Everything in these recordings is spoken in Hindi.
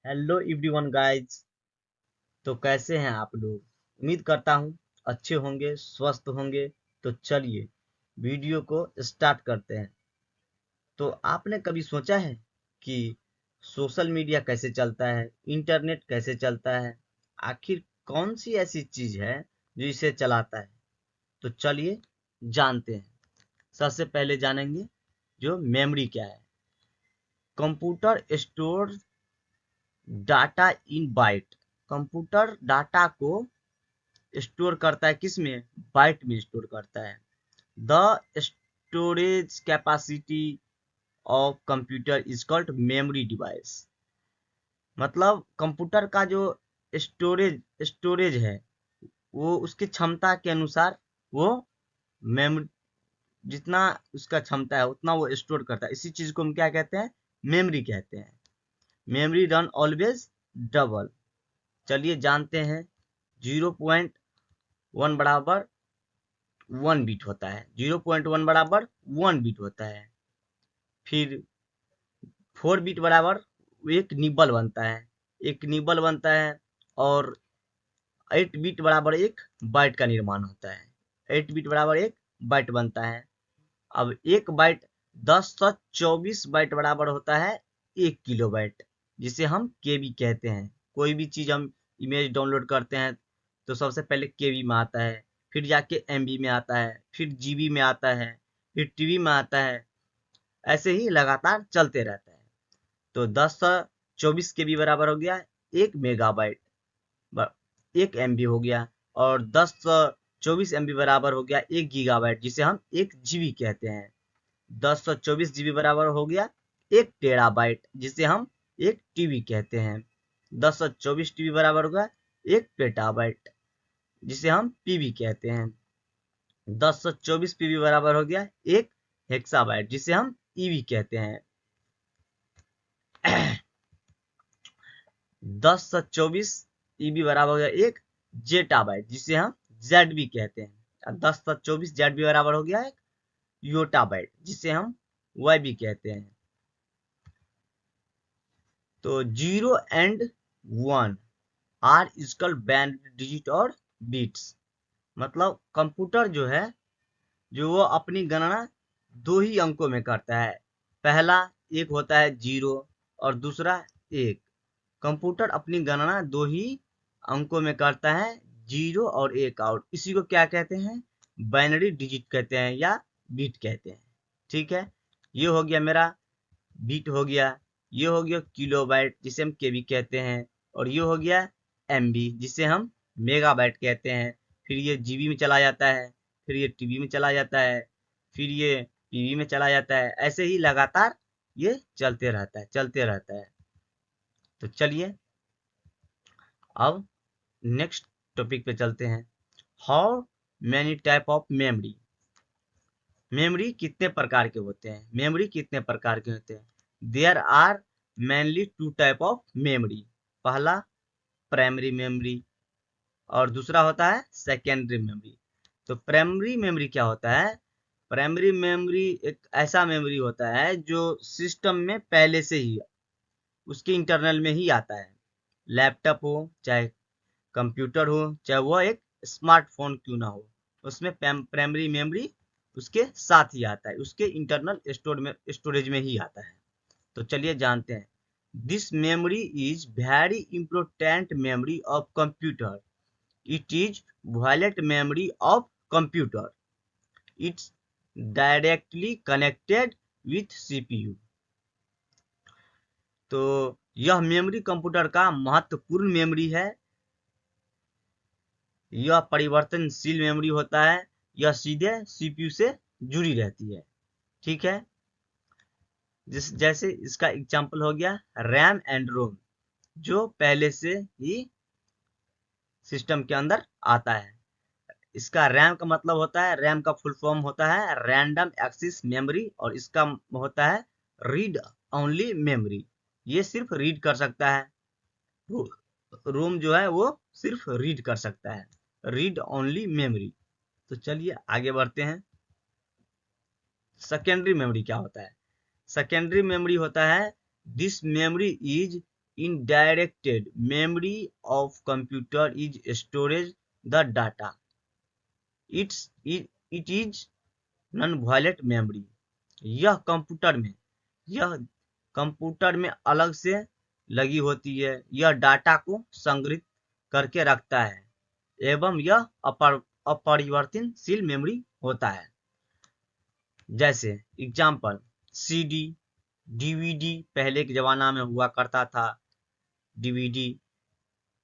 Hello everyone guys. तो कैसे हैं आप लोग? उम्मीद करता हूँ अच्छे होंगे, स्वस्थ होंगे। तो चलिए वीडियो को स्टार्ट करते हैं। तो आपने कभी सोचा है कि सोशल मीडिया कैसे चलता है, इंटरनेट कैसे चलता है? आखिर कौन सी ऐसी चीज है जो इसे चलाता है? तो चलिए जानते हैं। सबसे पहले जानेंगे जो मेमोरी क्या है। Computer store data in byte. Computer data को स्टोर करता है, किस में? बाइट में स्टोर करता है। The storage capacity of computer is called memory device. मतलब कंप्यूटर का जो स्टोरेज स्टोरेज है, वो उसकी क्षमता के अनुसार वो मेमोरी, जितना उसका क्षमता है उतना वो स्टोर करता है। इसी चीज को हम क्या कहते हैं? मेमोरी कहते हैं। Memory run always double. चलिए जानते हैं। 0.1 बराबर 1 बिट होता है। 0.1 बराबर 1 बिट होता है। फिर 4 बिट बराबर एक निबल बनता है। एक निबल बनता है। और 8 बिट बराबर एक बाइट का निर्माण होता है। 8 बिट बराबर एक बाइट बनता है। अब एक बाइट 1024 बाइट बराबर होता है 1 किलोबाइट, जिसे हम केबी कहते हैं। कोई भी चीज हम इमेज डाउनलोड करते हैं तो सबसे पहले केबी में आता है, फिर जाके एमबी में आता है, फिर जीबी में आता है, फिर टीबी में आता है। ऐसे ही लगातार चलते रहता है। तो 1024 केबी बराबर हो गया 1 मेगाबाइट, 1 एमबी हो गया। और 1024 एमबी बराबर हो गया 1 गीगाबाइट, जिसे हम 1 जीबी कहते हैं। 1024 जीबी बराबर हो गया 1 टेराबाइट, जिसे हम 1 टीबी कहते हैं। 1024 टीबी बराबर होगा 1 पेटाबाइट, जिसे हम पीबी कहते हैं। 1024 पीबी बराबर हो गया 1 हेक्साबाइट, जिसे हम ईबी कहते हैं। 1024 ईबी बराबर हो गया 1 जेटाबाइट, जिसे हम जेडबी कहते हैं। और 1024 जेडबी बराबर हो गया 1 योटाबाइट, जिसे हम वाईबी कहते हैं। तो 0 and 1 are equal band digit और बीट्स। मतलब कंप्यूटर जो है, जो वो अपनी गणना दो ही अंकों में करता है। पहला एक होता है 0 और दूसरा 1। कंप्यूटर अपनी गणना दो ही अंकों में करता है, 0 और 1। और इसी को क्या कहते हैं? बाइनरी डिजिट कहते हैं या बीट कहते हैं। ठीक है, ये हो गया मेरा बीट हो गया। ये हो गया किलोबाइट, जिसे हम केबी कहते हैं। और ये हो गया एमबी, जिसे हम मेगाबाइट कहते हैं। फिर ये जीबी में चला जाता है, फिर ये टीबी में चला जाता है, फिर ये पीबी में चला जाता है। ऐसे ही लगातार ये चलते रहता है, चलते रहता है। तो चलिए अब नेक्स्ट टॉपिक पे चलते हैं। How many type of memory. Memory कितने प्रकार के होते हैं? मेमोरी कितने प्रकार के होते हैं? There are mainly 2 type of memory. पहला प्राइमरी मेमोरी और दूसरा होता है सेकेंडरी मेमोरी। तो प्राइमरी मेमोरी क्या होता है? प्राइमरी मेमोरी एक ऐसा मेमोरी होता है जो सिस्टम में पहले से ही उसके इंटरनल में ही आता है। लैपटॉप हो चाहे कंप्यूटर हो, चाहे वो एक स्मार्टफोन क्यों ना हो, उसमें प्राइमरी मेमोरी उसके साथ ही आता है, उसके इंटरनल स्टोरेज में ही आता है। तो चलिए जानते हैं। This memory is very important memory of computer. It is wallet memory of computer. It's directly connected with CPU. तो यह मेमोरी कंप्यूटर का महत्वपूर्ण मेमोरी है। यह परिवर्तनशील मेमोरी होता है। यह सीधे सीपीयू से जुड़ी रहती है। ठीक है, जैसे इसका एग्जांपल हो गया रैम एंड रोम, जो पहले से ही सिस्टम के अंदर आता है। इसका रैम का मतलब होता है, रैम का फुल फॉर्म होता है रैंडम एक्सेस मेमोरी, और इसका होता है रीड ओनली मेमोरी। ये सिर्फ रीड कर सकता है। रोम जो है वो सिर्फ रीड कर सकता है, रीड ओनली मेमोरी। तो चलिए आगे बढ़ते हैं। सेकेंडरी मेमोरी क्या होता है? सेकेंडरी मेमोरी होता है this memory is indirected memory of computer is storage the data. It is non-violent memory. यह कंप्यूटर में अलग से लगी होती है। यह डाटा को संग्रहित करके रखता है एवं यह अपरिवर्तनशील मेमोरी होता है। जैसे एग्जाम्पल CD, DVD पहले के जमाना में हुआ करता था। DVD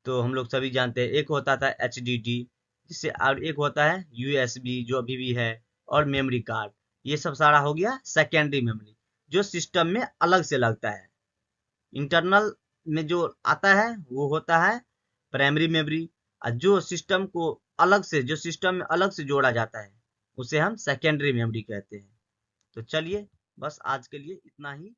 तो हम लोग सभी जानते हैं। एक होता था HDD, जिससे और एक होता है USB जो अभी भी है, और मेमोरी कार्ड। ये सब सारा हो गया सेकेंडरी मेमोरी, जो सिस्टम में अलग से लगता है। इंटरनल में जो आता है वो होता है प्राइमरी मेमोरी, और जो सिस्टम में अलग से जोड़ा जाता है उसे हम सेकेंडरी मेमोरी कहते हैं। तो चलिए बस आज के लिए इतना ही।